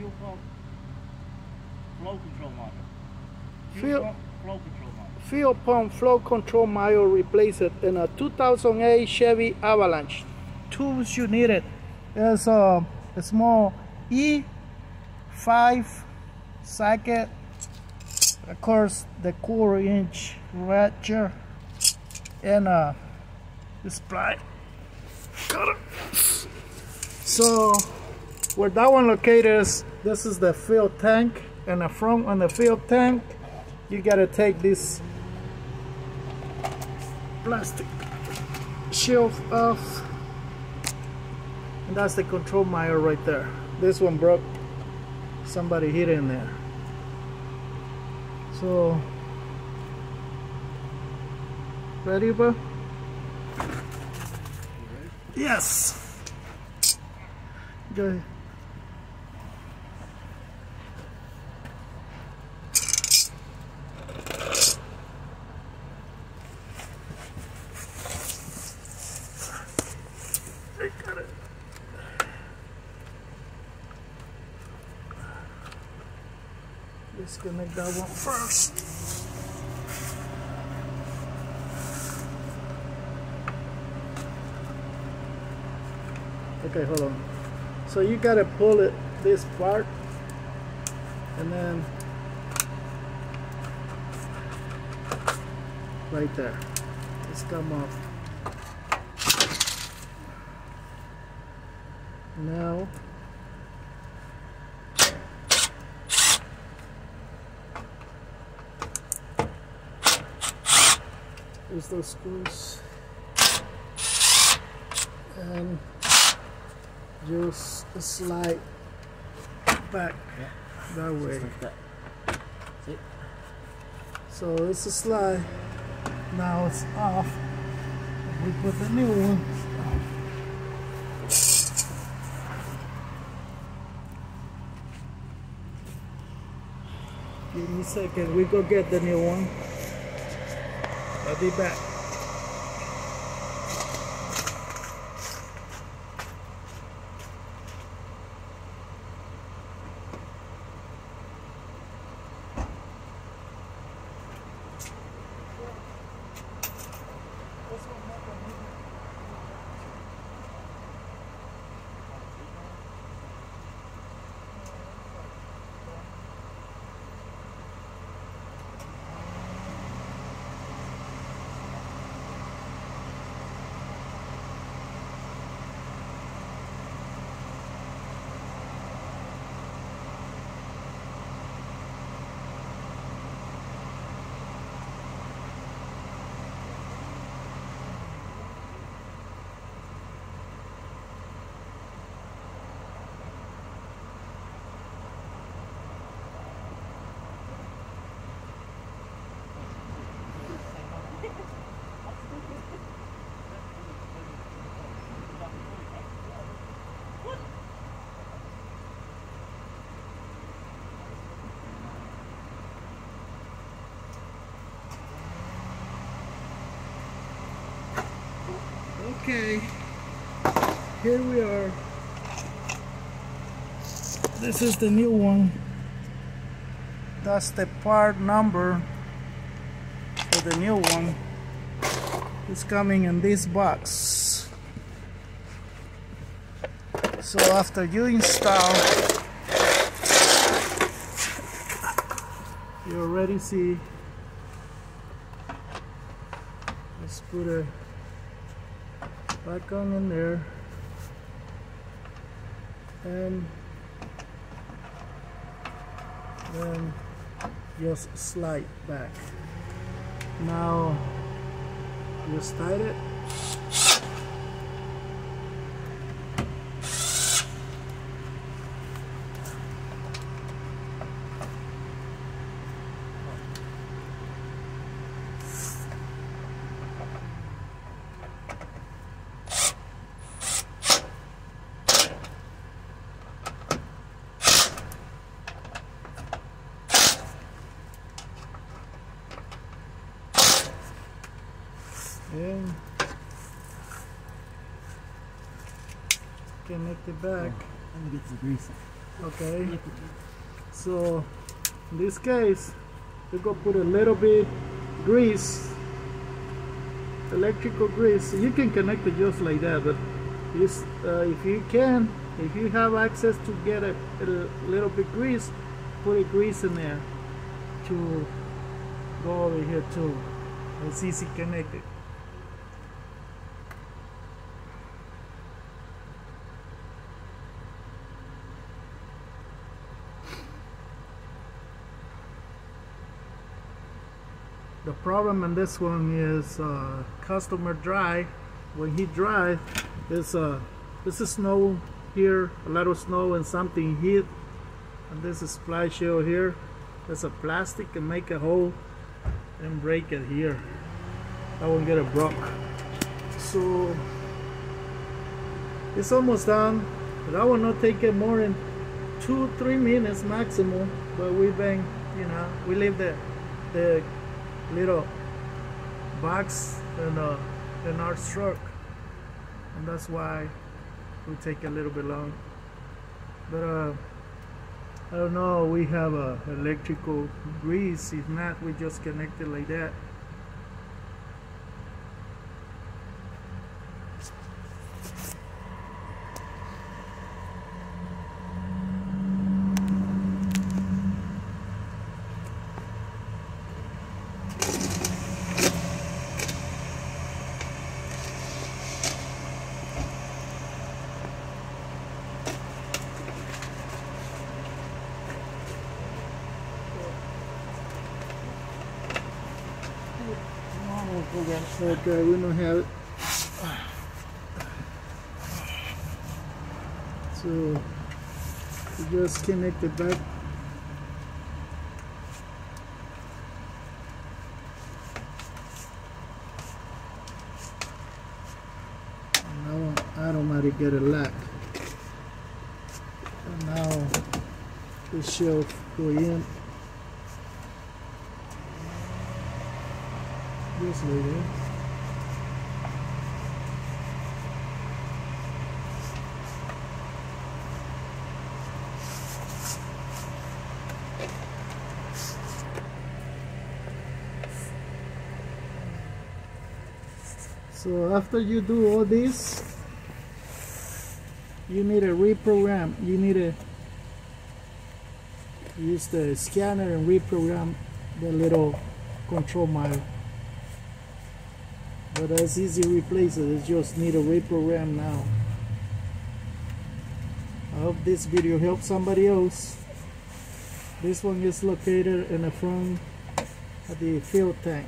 fuel pump flow control module. Flow control module. Fuel pump flow control module replaced in a 2008 Chevy Avalanche. Tools you needed is a small E5 socket, of course the 1/4-inch ratchet, and a splice cutter. So where that one located is, this is the fuel tank, and the front on the fuel tank you gotta take this plastic shelf off, and that's the control module right there. This one broke, somebody hit in there. So ready, bro? Yes. Go ahead. Got it. Disconnect that one first. Okay, hold on. So you gotta pull it this part, and then right there. It's come off. Now there's those screws, and just slide back that way. So it's a slide. Now it's off. We put the new one. Give me a second. We go get the new one. I'll be back. Okay, here we are. This is the new one. That's the part number for the new one. It's coming in this box. So after you install, you already see. Let's put a back on in there, and then just slide back. Now just tight it. And connect it back. Let me get the grease. Okay. So in this case, we're gonna put a little bit grease, electrical grease. You can connect it just like that, but if you have access to get a little bit grease, put a grease in there to go over here too. It's easy connected. The problem in this one is customer drive. When he drives, this is snow here, a lot of snow and something hit, and this is splash shield here. There's a plastic and make a hole and break it here. I won't get it broke. So it's almost done. That will not take it more than 2-3 minutes maximum. But we've been, we leave the little box in our truck, and that's why we take a little bit long. But I don't know, we have electrical grease. If not, we just connect it like that. Okay, we don't have it. So we just connect it back. And now automatically get a lock. And now the shelf go in. Just like that. So after you do all this, you need to reprogram. You need to use the scanner and reprogram the little control module. But that's easy to replace it. You just need to reprogram now. I hope this video helps somebody else. This one is located in the front of the fuel tank.